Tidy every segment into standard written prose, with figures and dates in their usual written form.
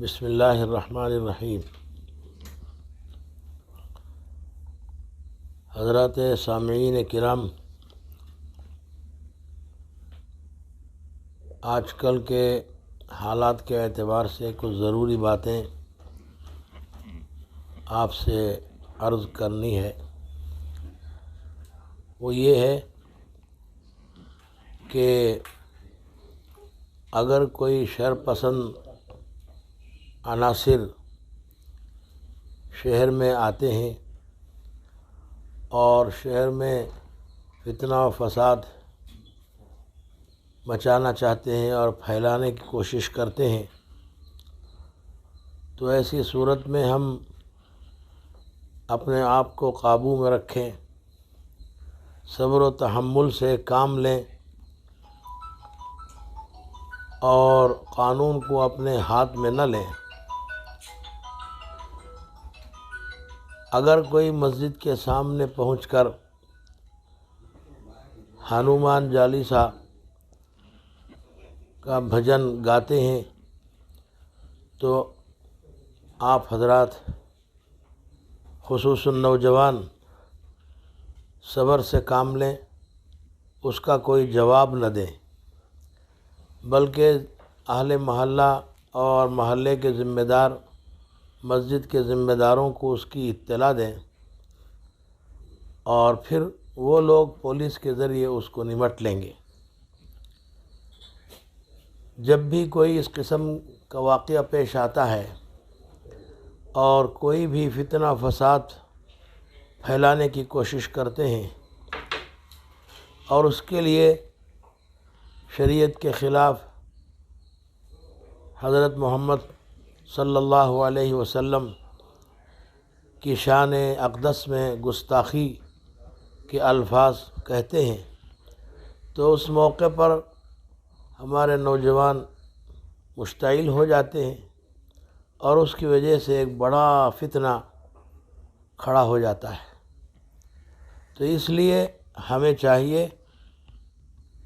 بسم اللہ الرحمن الرحیم۔ حضرات سامعین کرام، آج کل کے حالات کے اعتبار سے کچھ ضروری باتیں آپ سے عرض کرنی ہے۔ وہ یہ ہے کہ اگر کوئی شر پسند عناصر شہر میں آتے ہیں اور شہر میں فتنہ و فساد مچانا چاہتے ہیں اور پھیلانے کی کوشش کرتے ہیں، تو ایسی صورت میں ہم اپنے آپ کو قابو میں رکھیں، صبر و تحمل سے کام لیں اور قانون کو اپنے ہاتھ میں نہ لیں۔ اگر کوئی مسجد کے سامنے پہنچ کر ہنومان چالیسا کا بھجن گاتے ہیں تو آپ حضرات خصوصاً نوجوان صبر سے کام لیں، اس کا کوئی جواب نہ دیں، بلکہ اہل محلہ اور محلے کے ذمہ دار، مسجد کے ذمہ داروں کو اس کی اطلاع دیں اور پھر وہ لوگ پولیس کے ذریعے اس کو نمٹ لیں گے۔ جب بھی کوئی اس قسم کا واقعہ پیش آتا ہے اور کوئی بھی فتنہ فساد پھیلانے کی کوشش کرتے ہیں اور اس کے لیے شریعت کے خلاف حضرت محمد صلی اللہ علیہ وسلم کی شان اقدس میں گستاخی کے الفاظ کہتے ہیں، تو اس موقع پر ہمارے نوجوان مشتعل ہو جاتے ہیں اور اس کی وجہ سے ایک بڑا فتنہ کھڑا ہو جاتا ہے۔ تو اس لیے ہمیں چاہیے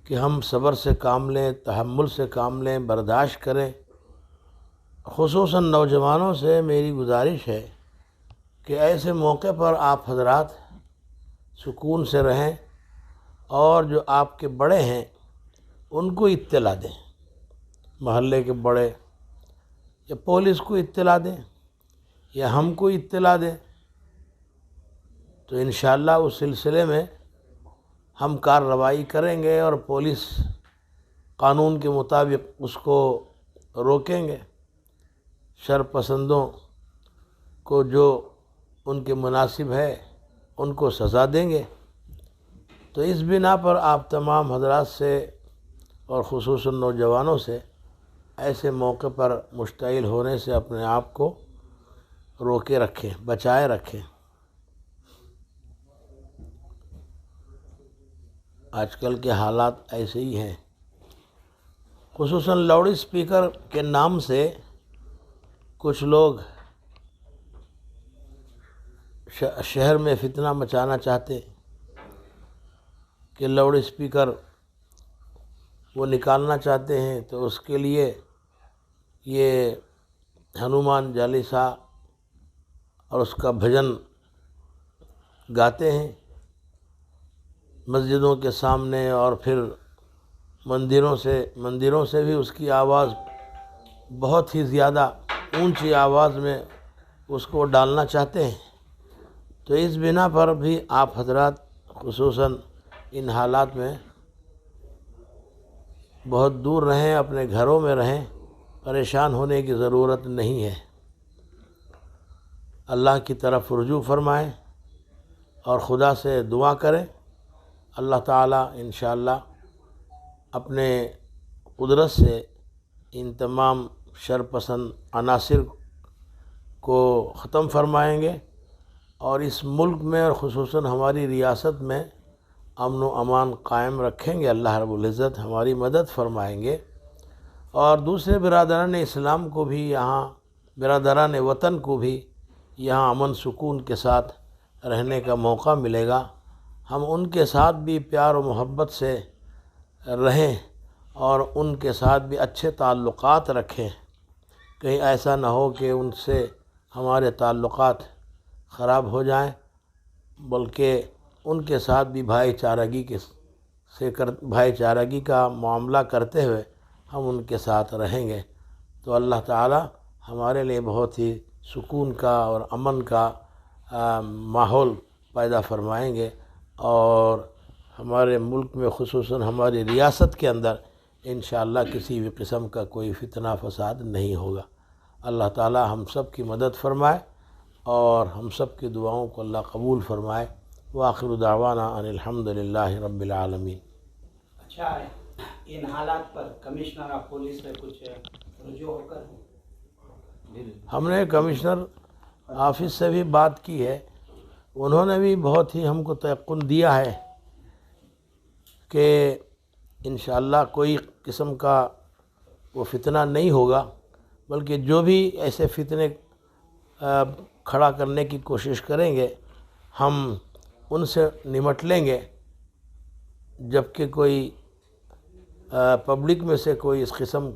کہ ہم صبر سے کام لیں، تحمل سے کام لیں، برداشت کریں۔ خصوصاً نوجوانوں سے میری گزارش ہے کہ ایسے موقع پر آپ حضرات سکون سے رہیں اور جو آپ کے بڑے ہیں ان کو اطلاع دیں، محلے کے بڑے یا پولیس کو اطلاع دیں یا ہم کو اطلاع دیں، تو انشاءاللہ اس سلسلے میں ہم کارروائی کریں گے اور پولیس قانون کے مطابق اس کو روکیں گے، شر پسندوں کو جو ان کے مناسب ہے ان کو سزا دیں گے۔ تو اس بنا پر آپ تمام حضرات سے اور خصوصاً نوجوانوں سے ایسے موقع پر مشتعل ہونے سے اپنے آپ کو روکے رکھیں، بچائے رکھیں۔ آج کل کے حالات ایسے ہی ہیں، خصوصاً لاؤڈ اسپیکر کے نام سے کچھ لوگ شہر میں فتنہ مچانا چاہتے کہ لاؤڈ اسپیکر وہ نکالنا چاہتے ہیں، تو اس کے لیے یہ ہنومان چالیسا اور اس کا بھجن گاتے ہیں مسجدوں کے سامنے، اور پھر مندروں سے بھی اس کی آواز بہت ہی زیادہ اونچی آواز میں اس کو ڈالنا چاہتے ہیں۔ تو اس بنا پر بھی آپ حضرات خصوصاً ان حالات میں بہت دور رہیں، اپنے گھروں میں رہیں، پریشان ہونے کی ضرورت نہیں ہے۔ اللہ کی طرف رجوع فرمائیں اور خدا سے دعا کریں، اللہ تعالیٰ انشاءاللہ اپنے قدرت سے ان تمام شر پسند عناصر کو ختم فرمائیں گے اور اس ملک میں اور خصوصاً ہماری ریاست میں امن و امان قائم رکھیں گے۔ اللہ رب العزت ہماری مدد فرمائیں گے اور دوسرے برادران اسلام کو بھی، یہاں برادران وطن کو بھی یہاں امن سکون کے ساتھ رہنے کا موقع ملے گا۔ ہم ان کے ساتھ بھی پیار و محبت سے رہیں اور ان کے ساتھ بھی اچھے تعلقات رکھیں، کہیں ایسا نہ ہو کہ ان سے ہمارے تعلقات خراب ہو جائیں، بلکہ ان کے ساتھ بھی بھائی چارگی کا معاملہ کرتے ہوئے ہم ان کے ساتھ رہیں گے تو اللہ تعالی ہمارے لیے بہت ہی سکون کا اور امن کا ماحول پیدا فرمائیں گے، اور ہمارے ملک میں خصوصاً ہماری ریاست کے اندر انشاءاللہ کسی بھی قسم کا کوئی فتنہ فساد نہیں ہوگا۔ اللہ تعالی ہم سب کی مدد فرمائے اور ہم سب کی دعاؤں کو اللہ قبول فرمائے۔ وآخر دعوانا ان الحمدللہ رب العالمین۔ اچھا، ان حالات پر کمشنر آف پولیس سے کچھ رجوع ہو کر ہم نے کمشنر آفس سے بھی بات کی ہے، انہوں نے بھی بہت ہی ہم کو تیقن دیا ہے کہ انشاءاللہ کوئی قسم کا وہ فتنہ نہیں ہوگا، بلکہ جو بھی ایسے فتنے کھڑا کرنے کی کوشش کریں گے ہم ان سے نمٹ لیں گے، جبکہ کوئی پبلک میں سے کوئی اس قسم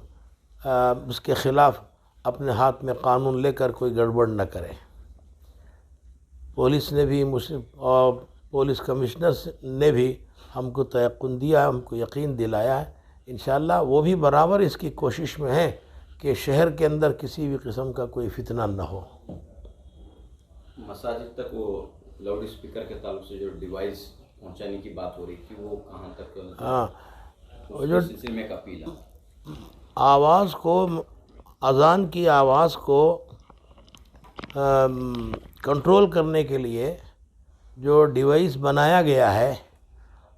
اس کے خلاف اپنے ہاتھ میں قانون لے کر کوئی گڑبڑ نہ کرے۔ پولیس نے بھی اور پولیس کمشنر نے بھی ہم کو تیقن دیا ہے، ہم کو یقین دلایا ہے، انشاءاللہ وہ بھی برابر اس کی کوشش میں ہیں کہ شہر کے اندر کسی بھی قسم کا کوئی فتنہ نہ ہو۔ مساجد تک وہ لاؤڈ اسپیکر کے تعلق سے جو ڈیوائس پہنچانے کی بات ہو رہی تھی وہ کہاں تک؟ ہاں، وہ جو سلسلے میں ایک اپیل ہے، آواز کو، اذان کی آواز کو کنٹرول کرنے کے لیے جو ڈیوائس بنایا گیا ہے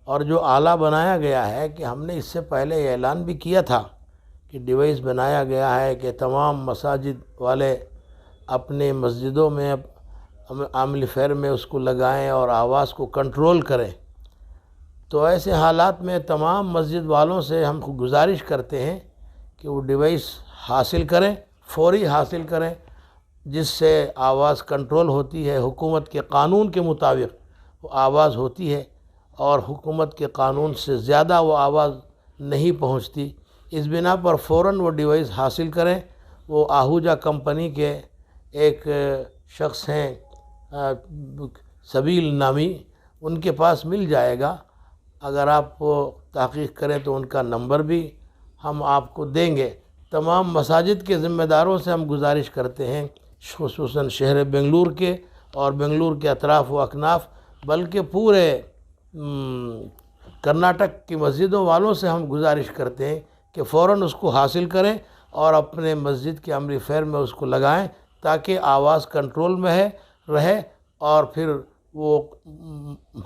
اور جو آلہ بنایا گیا ہے، کہ ہم نے اس سے پہلے اعلان بھی کیا تھا کہ ڈیوائس بنایا گیا ہے کہ تمام مساجد والے اپنے مسجدوں میں عامل فیر میں اس کو لگائیں اور آواز کو کنٹرول کریں۔ تو ایسے حالات میں تمام مسجد والوں سے ہم گزارش کرتے ہیں کہ وہ ڈیوائس حاصل کریں، فوری حاصل کریں، جس سے آواز کنٹرول ہوتی ہے، حکومت کے قانون کے مطابق وہ آواز ہوتی ہے اور حکومت کے قانون سے زیادہ وہ آواز نہیں پہنچتی۔ اس بنا پر فوراً وہ ڈیوائس حاصل کریں۔ وہ آہوجہ کمپنی کے ایک شخص ہیں سبیل نامی، ان کے پاس مل جائے گا، اگر آپ وہ تحقیق کریں تو ان کا نمبر بھی ہم آپ کو دیں گے۔ تمام مساجد کے ذمہ داروں سے ہم گزارش کرتے ہیں، خصوصاً شہر بنگلور کے اور بنگلور کے اطراف و اکناف، بلکہ پورے کرناٹک کی مسجدوں والوں سے ہم گزارش کرتے ہیں کہ فوراً اس کو حاصل کریں اور اپنے مسجد کے عملی فیر میں اس کو لگائیں، تاکہ آواز کنٹرول میں رہے اور پھر وہ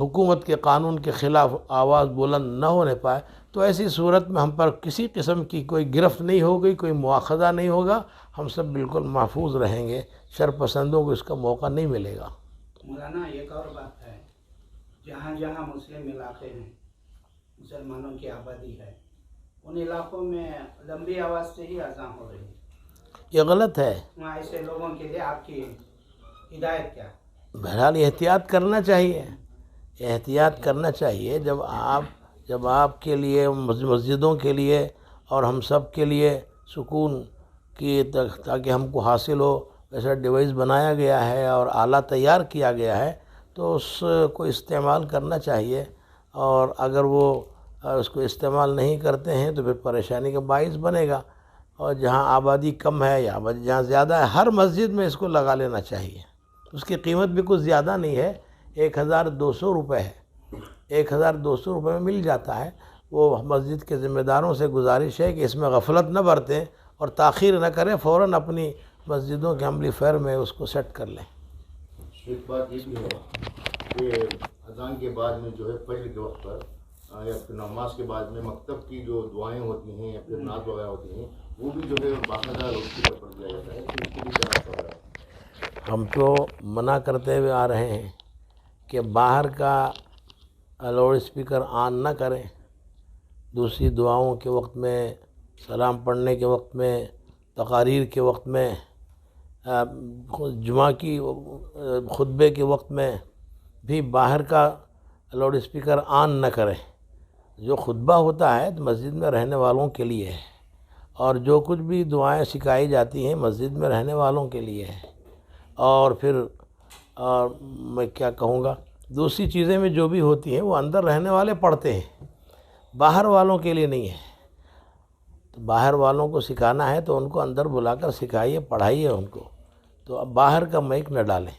حکومت کے قانون کے خلاف آواز بلند نہ ہونے پائے۔ تو ایسی صورت میں ہم پر کسی قسم کی کوئی گرفت نہیں ہوگی، کوئی مواخذہ نہیں ہوگا، ہم سب بالکل محفوظ رہیں گے، شر پسندوں کو اس کا موقع نہیں ملے گا۔ مولانا ایک اور بات ہے، جہاں جہاں مسلم علاقے ہیں، مسلمانوں کی آبادی ہے، ان علاقوں میں لمبی آواز سے ہی اذان ہو رہی ہے، یہ غلط ہے۔ وہاں ایسے لوگوں کے لیے آپ کی ہدایت کیا؟ بہرحال احتیاط کرنا چاہیے، احتیاط کرنا چاہیے۔ جب آپ کے لیے، مسجدوں کے لیے اور ہم سب کے لیے سکون کی تاکہ ہم کو حاصل ہو، ایسا ڈیوائس بنایا گیا ہے اور آلہ تیار کیا گیا ہے، تو اس کو استعمال کرنا چاہیے، اور اگر وہ اس کو استعمال نہیں کرتے ہیں تو پھر پریشانی کا باعث بنے گا۔ اور جہاں آبادی کم ہے یا جہاں زیادہ ہے، ہر مسجد میں اس کو لگا لینا چاہیے۔ اس کی قیمت بھی کچھ زیادہ نہیں ہے، 1200 روپے ہے، 1200 روپے میں مل جاتا ہے۔ وہ مسجد کے ذمہ داروں سے گزارش ہے کہ اس میں غفلت نہ برتیں اور تاخیر نہ کریں، فوراً اپنی مسجدوں کے عملی فیر میں اس کو سیٹ کر لیں۔ ایک بات یہ بھی ہے کہ اذان کے بعد میں جو ہے فجر کے وقت پر یا پھر نماز کے بعد میں مکتب کی جو دعائیں ہوتی ہیں یا پھر نعت وغیرہ ہوتی ہیں، وہ بھی جو ہے باقاعدہ لاؤڈ اسپیکر پر دیا جاتا ہے، تو اس کے بھی کیا خبر ہے؟ ہم تو منع کرتے ہوئے آ رہے ہیں کہ باہر کا لاؤڈ اسپیکر آن نہ کریں، دوسری دعاؤں کے وقت میں، سلام پڑھنے کے وقت میں، تقاریر کے وقت میں، جمعہ کی خطبے کے وقت میں بھی باہر کا لاؤڈ اسپیکر آن نہ کریں۔ جو خطبہ ہوتا ہے تو مسجد میں رہنے والوں کے لیے ہے، اور جو کچھ بھی دعائیں سکھائی جاتی ہیں مسجد میں رہنے والوں کے لیے ہے، اور پھر میں کیا کہوں گا، دوسری چیزیں میں جو بھی ہوتی ہیں وہ اندر رہنے والے پڑھتے ہیں، باہر والوں کے لیے نہیں ہے۔ تو باہر والوں کو سکھانا ہے تو ان کو اندر بلا کر سکھائیے، پڑھائیے ان کو، تو اب باہر کا میک نہ ڈالیں۔